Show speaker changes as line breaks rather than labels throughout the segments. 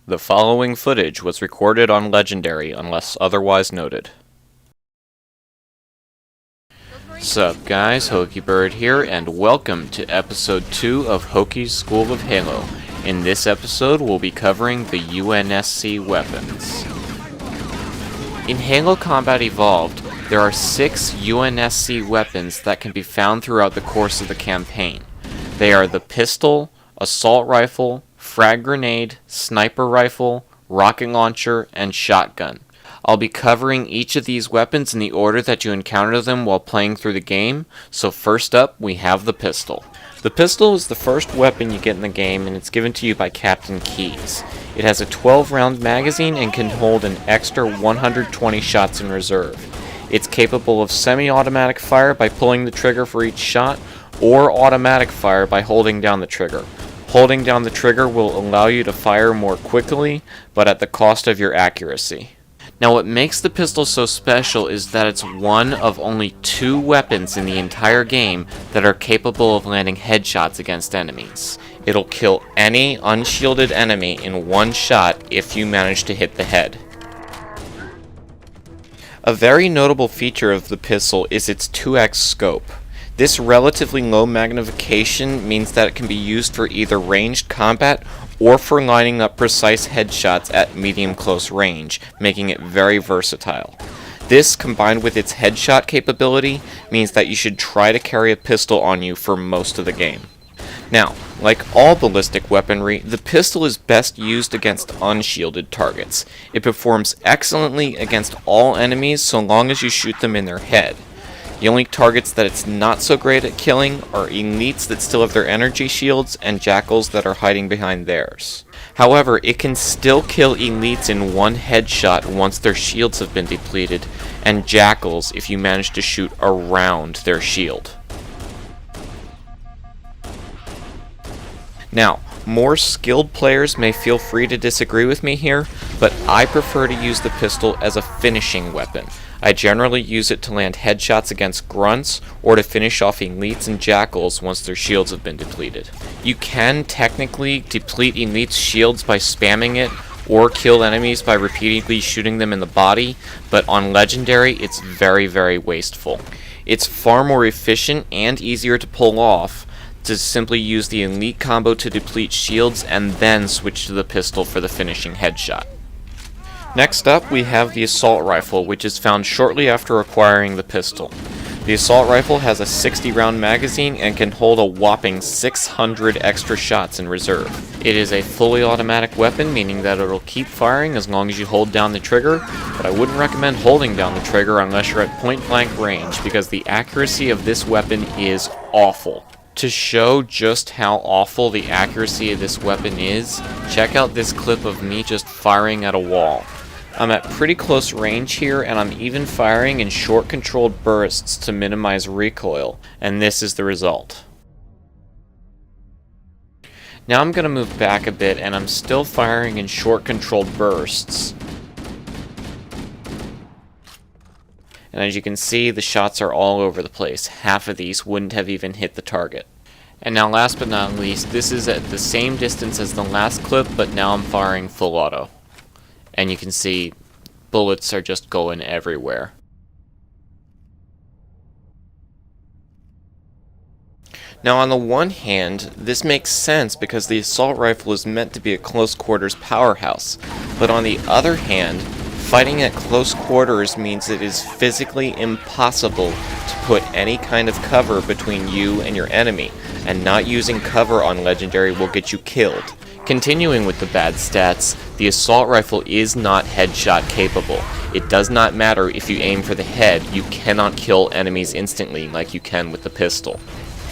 The following footage was recorded on Legendary unless otherwise noted. Sup guys, Hokie Bird here, and welcome to episode 2 of Hokie's School of Halo. In this episode, we'll be covering the Unsc Weapons. In Halo Combat Evolved, there are 6 Unsc weapons that can be found throughout the course of the campaign. They are the pistol, assault rifle, frag grenade, sniper rifle, rocket launcher, and shotgun. I'll be covering each of these weapons in the order that you encounter them while playing through the game, so first up we have the pistol. The pistol is the first weapon you get in the game, and it's given to you by Captain Keyes. It has a 12-round magazine and can hold an extra 120 shots in reserve. It's capable of semi-automatic fire by pulling the trigger for each shot, or automatic fire by holding down the trigger. Holding down the trigger will allow you to fire more quickly, but at the cost of your accuracy. Now what makes the pistol so special is that it's one of only 2 weapons in the entire game that are capable of landing headshots against enemies. It'll kill any unshielded enemy in one shot if you manage to hit the head. A very notable feature of the pistol is its 2x scope. This relatively low magnification means that it can be used for either ranged combat or for lining up precise headshots at medium close range, making it very versatile. This, combined with its headshot capability, means that you should try to carry a pistol on you for most of the game. Now, like all ballistic weaponry, the pistol is best used against unshielded targets. It performs excellently against all enemies so long as you shoot them in their head. The only targets that it's not so great at killing are elites that still have their energy shields and jackals that are hiding behind theirs. However, it can still kill elites in one headshot once their shields have been depleted, and jackals if you manage to shoot around their shield. Now, more skilled players may feel free to disagree with me here, but I prefer to use the pistol as a finishing weapon. I generally use it to land headshots against grunts, or to finish off elites and jackals once their shields have been depleted. You can technically deplete elites' shields by spamming it, or kill enemies by repeatedly shooting them in the body, but on Legendary it's very wasteful. It's far more efficient and easier to pull off to simply use the elite combo to deplete shields and then switch to the pistol for the finishing headshot. Next up, we have the assault rifle, which is found shortly after acquiring the pistol. The assault rifle has a 60-round magazine and can hold a whopping 600 extra shots in reserve. It is a fully automatic weapon, meaning that it'll keep firing as long as you hold down the trigger, but I wouldn't recommend holding down the trigger unless you're at point-blank range, because the accuracy of this weapon is awful. To show just how awful the accuracy of this weapon is, check out this clip of me just firing at a wall. I'm at pretty close range here, and I'm even firing in short controlled bursts to minimize recoil, and this is the result. Now I'm going to move back a bit, and I'm still firing in short controlled bursts. And as you can see, the shots are all over the place. Half of these wouldn't have even hit the target. And now last but not least, this is at the same distance as the last clip, but now I'm firing full auto. And you can see bullets are just going everywhere. Now on the one hand, this makes sense because the assault rifle is meant to be a close quarters powerhouse. But on the other hand, fighting at close quarters means it is physically impossible to put any kind of cover between you and your enemy, and not using cover on Legendary will get you killed. Continuing with the bad stats, the assault rifle is not headshot capable. It does not matter if you aim for the head, you cannot kill enemies instantly like you can with the pistol.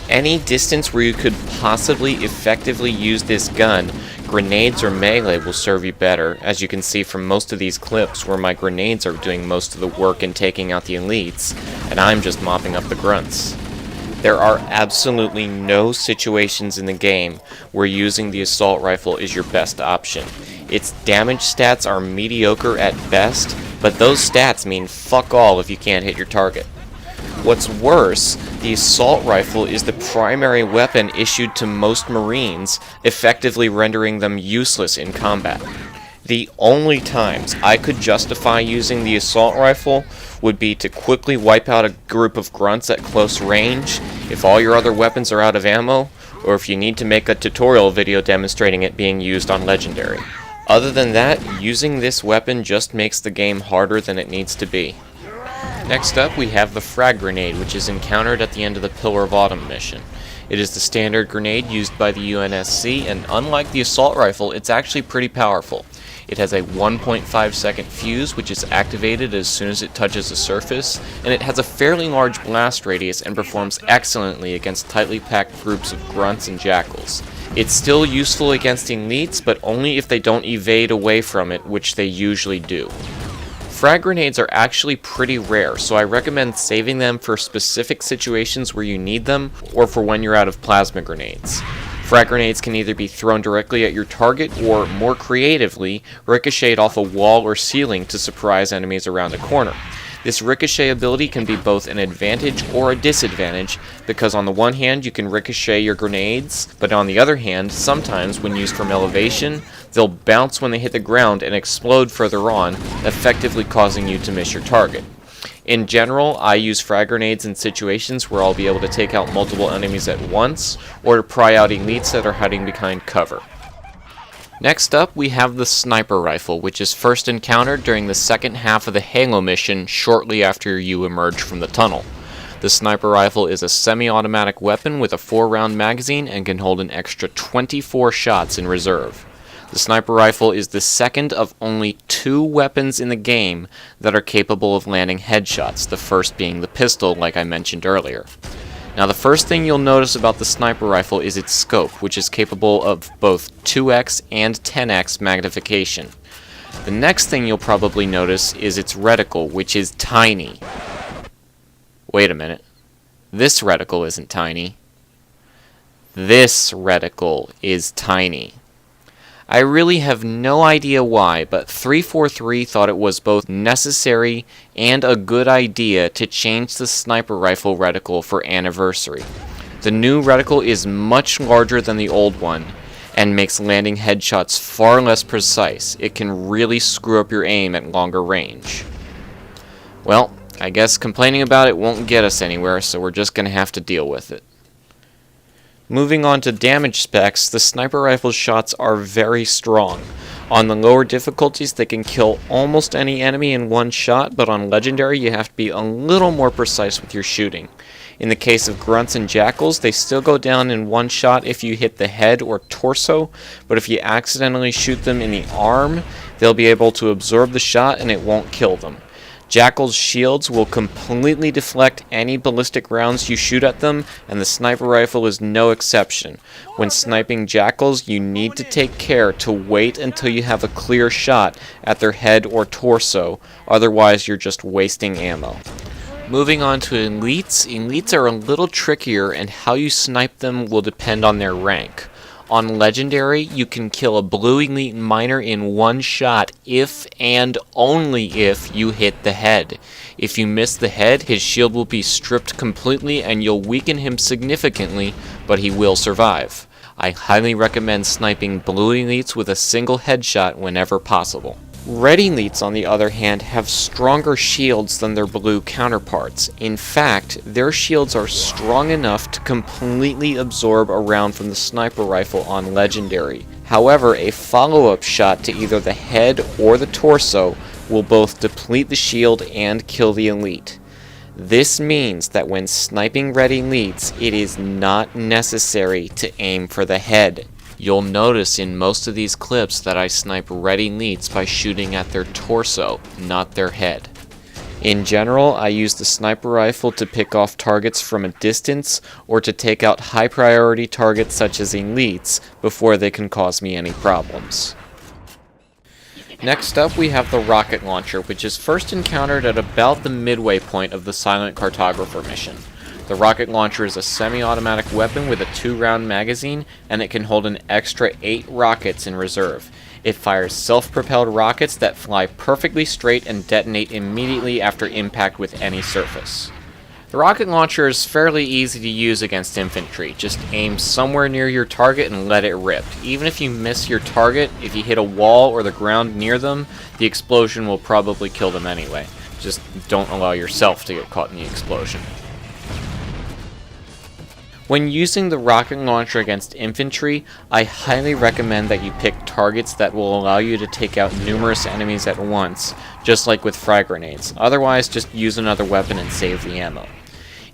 Any distance where you could possibly effectively use this gun, grenades or melee will serve you better, as you can see from most of these clips where my grenades are doing most of the work in taking out the elites, and I'm just mopping up the grunts. There are absolutely no situations in the game where using the assault rifle is your best option. Its damage stats are mediocre at best, but those stats mean fuck all if you can't hit your target. What's worse, the assault rifle is the primary weapon issued to most Marines, effectively rendering them useless in combat. The only times I could justify using the assault rifle would be to quickly wipe out a group of grunts at close range, if all your other weapons are out of ammo, or if you need to make a tutorial video demonstrating it being used on Legendary. Other than that, using this weapon just makes the game harder than it needs to be. Next up, we have the Frag Grenade, which is encountered at the end of the Pillar of Autumn mission. It is the standard grenade used by the UNSC, and unlike the assault rifle, it's actually pretty powerful. It has a 1.5 second fuse, which is activated as soon as it touches the surface, and it has a fairly large blast radius and performs excellently against tightly packed groups of grunts and jackals. It's still useful against elites, but only if they don't evade away from it, which they usually do. Frag grenades are actually pretty rare, so I recommend saving them for specific situations where you need them, or for when you're out of plasma grenades. Frag grenades can either be thrown directly at your target, or, more creatively, ricochet off a wall or ceiling to surprise enemies around a corner. This ricochet ability can be both an advantage or a disadvantage, because on the one hand you can ricochet your grenades, but on the other hand, sometimes when used from elevation, they'll bounce when they hit the ground and explode further on, effectively causing you to miss your target. In general, I use frag grenades in situations where I'll be able to take out multiple enemies at once, or to pry out elites that are hiding behind cover. Next up, we have the sniper rifle, which is first encountered during the second half of the Halo mission shortly after you emerge from the tunnel. The sniper rifle is a semi-automatic weapon with a 4-round magazine and can hold an extra 24 shots in reserve. The sniper rifle is the second of only 2 weapons in the game that are capable of landing headshots, the first being the pistol, like I mentioned earlier. Now, the first thing you'll notice about the sniper rifle is its scope, which is capable of both 2x and 10x magnification. The next thing you'll probably notice is its reticle, which is tiny. Wait a minute. This reticle isn't tiny. This reticle is tiny. I really have no idea why, but 343 thought it was both necessary and a good idea to change the sniper rifle reticle for Anniversary. The new reticle is much larger than the old one, and makes landing headshots far less precise. It can really screw up your aim at longer range. Well, I guess complaining about it won't get us anywhere, so we're just going to have to deal with it. Moving on to damage specs, the sniper rifle's shots are very strong. On the lower difficulties, they can kill almost any enemy in one shot, but on Legendary, you have to be a little more precise with your shooting. In the case of grunts and jackals, they still go down in one shot if you hit the head or torso, but if you accidentally shoot them in the arm, they'll be able to absorb the shot and it won't kill them. Jackal's shields will completely deflect any ballistic rounds you shoot at them, and the sniper rifle is no exception. When sniping jackals, you need to take care to wait until you have a clear shot at their head or torso, otherwise you're just wasting ammo. Moving on to elites, elites are a little trickier, and how you snipe them will depend on their rank. On Legendary, you can kill a blue elite miner in one shot if and only if you hit the head. If you miss the head, his shield will be stripped completely and you'll weaken him significantly, but he will survive. I highly recommend sniping blue elites with a single headshot whenever possible. Red elites, on the other hand, have stronger shields than their blue counterparts. In fact, their shields are strong enough to completely absorb a round from the sniper rifle on Legendary. However, a follow-up shot to either the head or the torso will both deplete the shield and kill the elite. This means that when sniping red elites, it is not necessary to aim for the head. You'll notice in most of these clips that I snipe red elites by shooting at their torso, not their head. In general, I use the sniper rifle to pick off targets from a distance, or to take out high priority targets such as elites before they can cause me any problems. Next up, we have the rocket launcher, which is first encountered at about the midway point of the Silent Cartographer mission. The rocket launcher is a semi-automatic weapon with a 2-round magazine, and it can hold an extra 8 rockets in reserve. It fires self-propelled rockets that fly perfectly straight and detonate immediately after impact with any surface. The rocket launcher is fairly easy to use against infantry. Just aim somewhere near your target and let it rip. Even if you miss your target, if you hit a wall or the ground near them, the explosion will probably kill them anyway. Just don't allow yourself to get caught in the explosion. When using the rocket launcher against infantry, I highly recommend that you pick targets that will allow you to take out numerous enemies at once, just like with frag grenades. Otherwise, just use another weapon and save the ammo.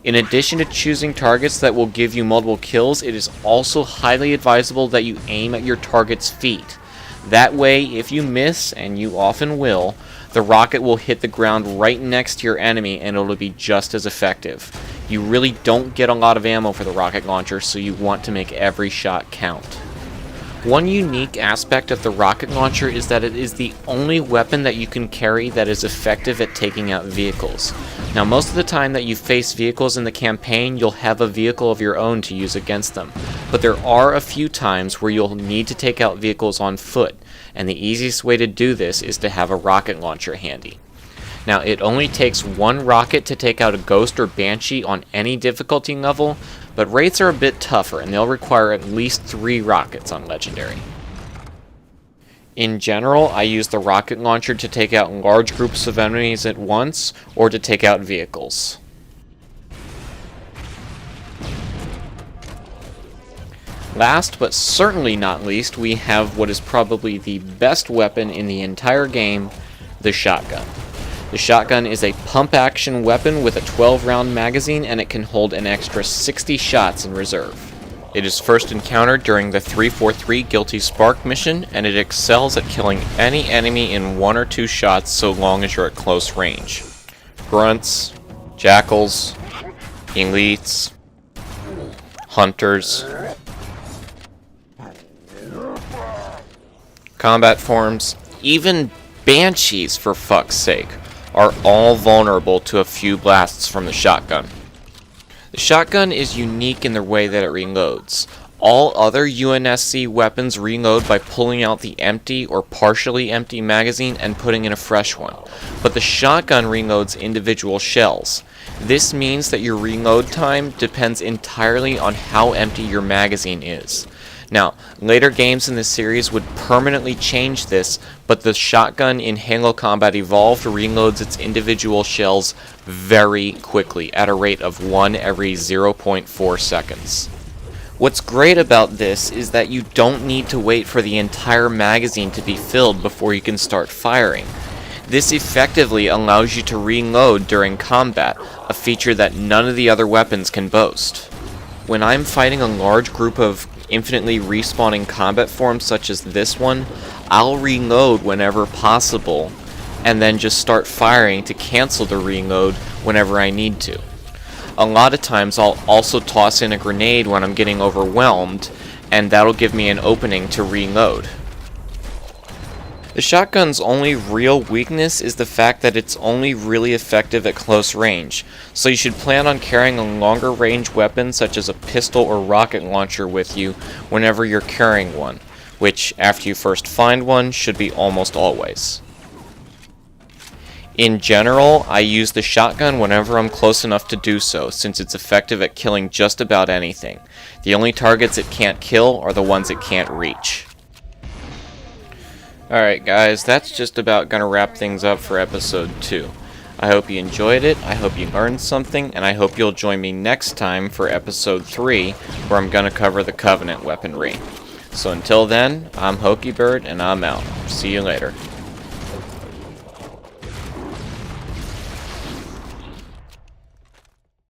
In addition to choosing targets that will give you multiple kills, it is also highly advisable that you aim at your target's feet. That way, if you miss, and you often will, the rocket will hit the ground right next to your enemy and it'll be just as effective. You really don't get a lot of ammo for the rocket launcher, so you want to make every shot count. One unique aspect of the rocket launcher is that it is the only weapon that you can carry that is effective at taking out vehicles. Now, most of the time that you face vehicles in the campaign, you'll have a vehicle of your own to use against them. But there are a few times where you'll need to take out vehicles on foot, and the easiest way to do this is to have a rocket launcher handy. Now, it only takes one rocket to take out a Ghost or Banshee on any difficulty level, but Wraiths are a bit tougher, and they'll require at least 3 rockets on Legendary. In general, I use the rocket launcher to take out large groups of enemies at once, or to take out vehicles. Last, but certainly not least, we have what is probably the best weapon in the entire game, the shotgun. The shotgun is a pump-action weapon with a 12-round magazine, and it can hold an extra 60 shots in reserve. It is first encountered during the 343 Guilty Spark mission, and it excels at killing any enemy in 1 or 2 shots so long as you're at close range. Grunts, jackals, elites, hunters, combat forms, even banshees, for fuck's sake, are all vulnerable to a few blasts from the shotgun. The shotgun is unique in the way that it reloads. All other Unsc weapons reload by pulling out the empty or partially empty magazine and putting in a fresh one, but the shotgun reloads individual shells. This means that your reload time depends entirely on how empty your magazine is. Now, later games in the series would permanently change this, but the shotgun in Halo Combat Evolved reloads its individual shells very quickly, at a rate of 1 every 0.4 seconds. What's great about this is that you don't need to wait for the entire magazine to be filled before you can start firing. This effectively allows you to reload during combat, a feature that none of the other weapons can boast. When I'm fighting a large group of infinitely respawning combat forms such as this one, I'll reload whenever possible, and then just start firing to cancel the reload whenever I need to. A lot of times I'll also toss in a grenade when I'm getting overwhelmed, and that'll give me an opening to reload. The shotgun's only real weakness is the fact that it's only really effective at close range, so you should plan on carrying a longer range weapon such as a pistol or rocket launcher with you whenever you're carrying one, which, after you first find one, should be almost always. In general, I use the shotgun whenever I'm close enough to do so, since it's effective at killing just about anything. The only targets it can't kill are the ones it can't reach. Alright guys, that's just about gonna wrap things up for episode 2. I hope you enjoyed it, I hope you learned something, and I hope you'll join me next time for episode 3, where I'm gonna cover the Covenant weaponry. So until then, I'm Hokie Bird, and I'm out. See you later.